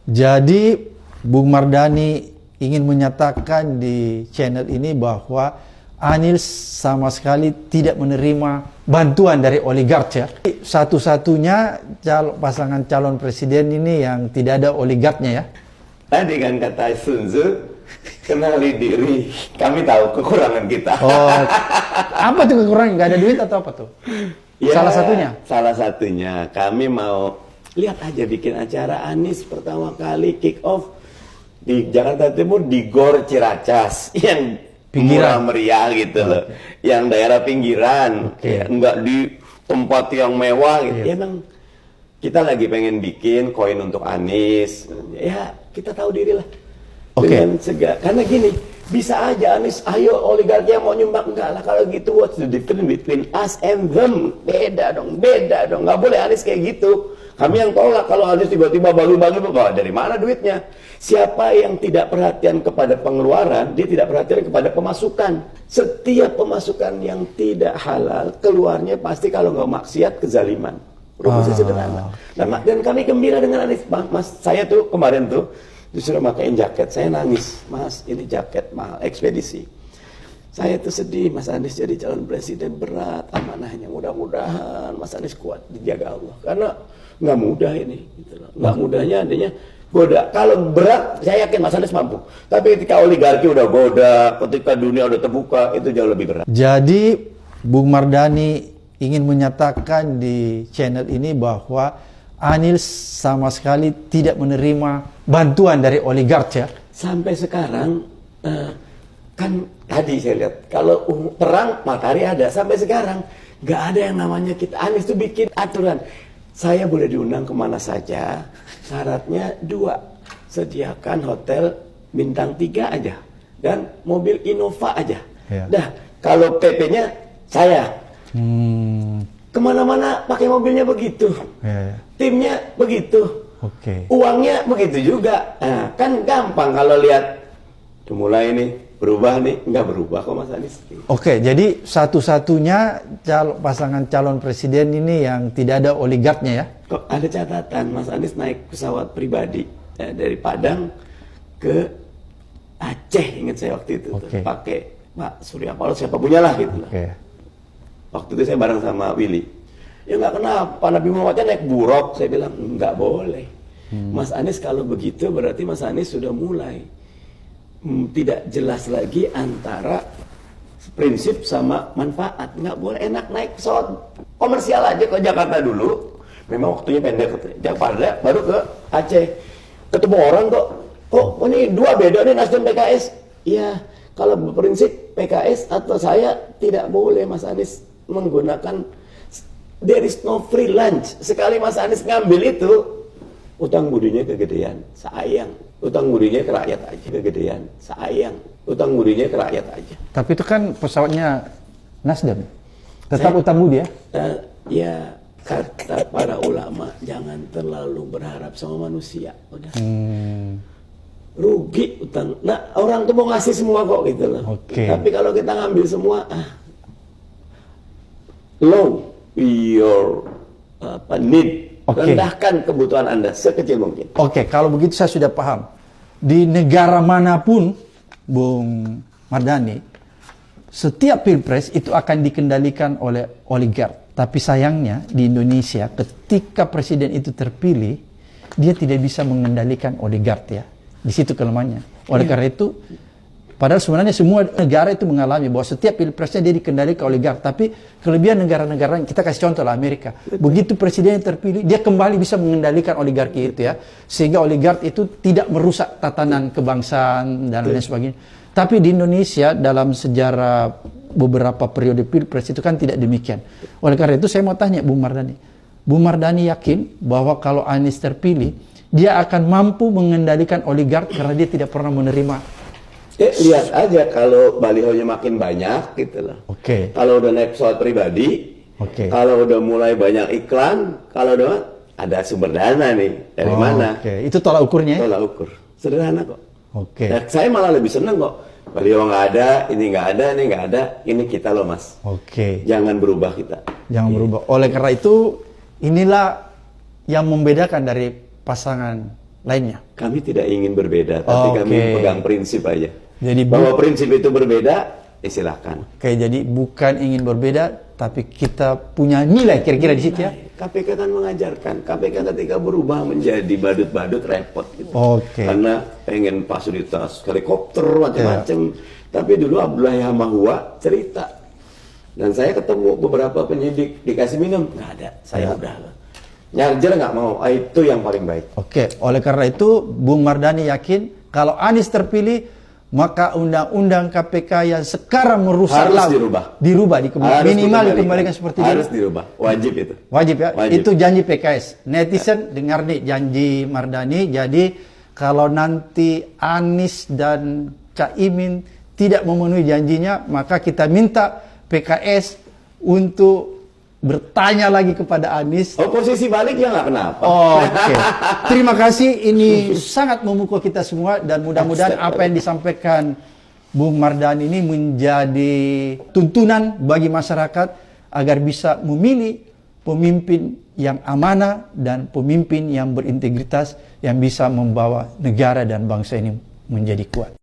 Jadi Bung Mardhani ingin menyatakan di channel ini bahwa Anies sama sekali tidak menerima bantuan dari oligark ya. Satu-satunya pasangan calon presiden ini yang tidak ada oligarknya ya. Tadi kan kata Sun Tzu, kenali diri, kami tahu kekurangan kita. Oh, apa tuh kekurangan? Gak ada duit atau apa tuh? Ya, salah satunya? Salah satunya, kami mau lihat aja bikin acara Anies pertama kali kick off di Jakarta Timur di Gor Ciracas yang murah meriah gitu loh, yang daerah pinggiran, ya, enggak di tempat yang mewah gitu. Ya, emang kita lagi pengen bikin koin untuk Anies, ya kita tahu diri lah. Dengan segala, karena gini, bisa aja Anies, ayo oligarki yang mau nyumbang, enggak lah kalau gitu, what's the difference between us and them? Beda dong, nggak boleh Anies kayak gitu. Kami yang tolak kalau Anies tiba-tiba bagi-bagi, dari mana duitnya? Siapa yang tidak perhatian kepada pengeluaran, dia tidak perhatian kepada pemasukan. Setiap pemasukan yang tidak halal, keluarnya pasti kalau nggak maksiat, kezaliman. Rumusnya sederhana. Nah, dan kami gembira dengan Anies. Mas, saya tuh kemarin tuh disuruh makain jaket, saya nangis. Mas, ini jaket mahal, ekspedisi. Saya tuh sedih, Mas Anies jadi calon presiden berat, amanahnya mudah-mudahan Mas Anies kuat, dijaga Allah. Karena nggak mudah ini, gitu loh. Nggak mudahnya adanya goda. Kalau berat, saya yakin Mas Anies mampu. Tapi ketika oligarki udah goda, ketika dunia udah terbuka, itu jauh lebih berat. Jadi Bung Mardhani ingin menyatakan di channel ini bahwa Anies sama sekali tidak menerima bantuan dari oligark ya. Sampai sekarang kan tadi saya lihat kalau perang matahari ada, sampai sekarang nggak ada yang namanya kita Anies tuh bikin aturan. Saya boleh diundang kemana saja, syaratnya 2, sediakan hotel bintang 3 aja dan mobil Innova aja. Dah, kalau PP-nya saya kemana-mana pakai mobilnya begitu, timnya begitu, uangnya begitu juga. Nah, kan gampang kalau lihat mulai nih berubah nih, nggak berubah kok Mas Anies. Jadi satu-satunya pasangan calon presiden ini yang tidak ada oligarknya ya? Kok ada catatan, Mas Anies naik pesawat pribadi dari Padang ke Aceh, ingat saya waktu itu, pakai Pak Surya Paloh, siapa punya lah gitu. Waktu itu saya bareng sama Willy. Ya nggak kenapa, Nabi Muhammadnya naik buruk, saya bilang nggak boleh. Mas Anies kalau begitu berarti Mas Anies sudah mulai tidak jelas lagi antara prinsip sama manfaat. Nggak boleh enak naik pesawat komersial aja ke Jakarta dulu. Memang waktunya pendek ke Jakarta, baru ke Aceh. Ketemu orang kok ini 2 beda nih Nasdem PKS. Iya, kalau berprinsip PKS atau saya tidak boleh Mas Anies menggunakan there is no free lunch. Sekali Mas Anies ngambil itu, utang budinya kegedean, sayang. Utang budinya ke rakyat aja, kegedean, sayang. Utang budinya ke rakyat aja. Tapi itu kan pesawatnya Nasdem, tetap utang budi ya? Ya, kata para ulama, jangan terlalu berharap sama manusia. Udah. Rugi utang. Nah, orang tuh mau ngasih semua kok gitu loh. Tapi kalau kita ngambil semua, low your need. Rendahkan kebutuhan Anda sekecil mungkin. Kalau begitu saya sudah paham. Di negara manapun, Bung Mardhani, setiap pilpres itu akan dikendalikan oleh oligark. Tapi sayangnya di Indonesia, ketika presiden itu terpilih, dia tidak bisa mengendalikan oligark ya. Di situ kelemahannya. Oleh karena itu, padahal sebenarnya semua negara itu mengalami bahwa setiap pilpresnya dia dikendalikan oligark. Tapi kelebihan negara-negara, kita kasih contoh lah Amerika. Begitu presiden terpilih, dia kembali bisa mengendalikan oligarki itu ya. Sehingga oligark itu tidak merusak tatanan kebangsaan dan lain sebagainya. Tapi di Indonesia dalam sejarah beberapa periode pilpres itu kan tidak demikian. Oleh karena itu saya mau tanya Bung Mardhani. Bung Mardhani yakin bahwa kalau Anies terpilih, dia akan mampu mengendalikan oligark karena dia tidak pernah menerima. Lihat aja kalau balihonya makin banyak gitu loh. Kalau udah naik pesawat pribadi, kalau udah mulai banyak iklan, kalau udah ada sumber dana nih dari mana? Itu tolak ukurnya? Tolak ukur, sederhana kok. Dan saya malah lebih seneng kok. Baliho nggak ada, ini nggak ada, ini nggak ada, ini kita loh Mas. Jangan berubah kita. Jangan berubah. Oleh karena itu, inilah yang membedakan dari pasangan lainnya. Kami tidak ingin berbeda, tapi Oke. kami pegang prinsip aja. Jadi Bahwa prinsip itu berbeda, silakan. jadi bukan ingin berbeda, tapi kita punya nilai kira-kira di situ ya. KPK kan mengajarkan, KPK ketika berubah menjadi badut-badut repot gitu. Oke. Karena pengen fasilitas helikopter macam-macam. Tapi dulu Abdullah Mahua cerita, dan saya ketemu beberapa penyidik dikasih minum, nggak ada, saya udah nyajar nggak mau. Itu yang paling baik. Oke, oleh karena itu Bung Mardhani yakin kalau Anies terpilih, maka undang-undang KPK yang sekarang merusak Harus laut dirubah. minimal dikembalikan seperti dulu. harus dirubah, wajib itu. Wajib ya. Wajib. Itu janji PKS. Netizen dengar nih janji Mardhani. Jadi kalau nanti Anies dan Caimin tidak memenuhi janjinya, maka kita minta PKS untuk bertanya lagi kepada Anies. Oposisi balik ya nggak kenapa. Oke. Terima kasih. Ini sangat memukul kita semua dan mudah-mudahan apa yang disampaikan Bung Mardhani ini menjadi tuntunan bagi masyarakat agar bisa memilih pemimpin yang amanah dan pemimpin yang berintegritas yang bisa membawa negara dan bangsa ini menjadi kuat.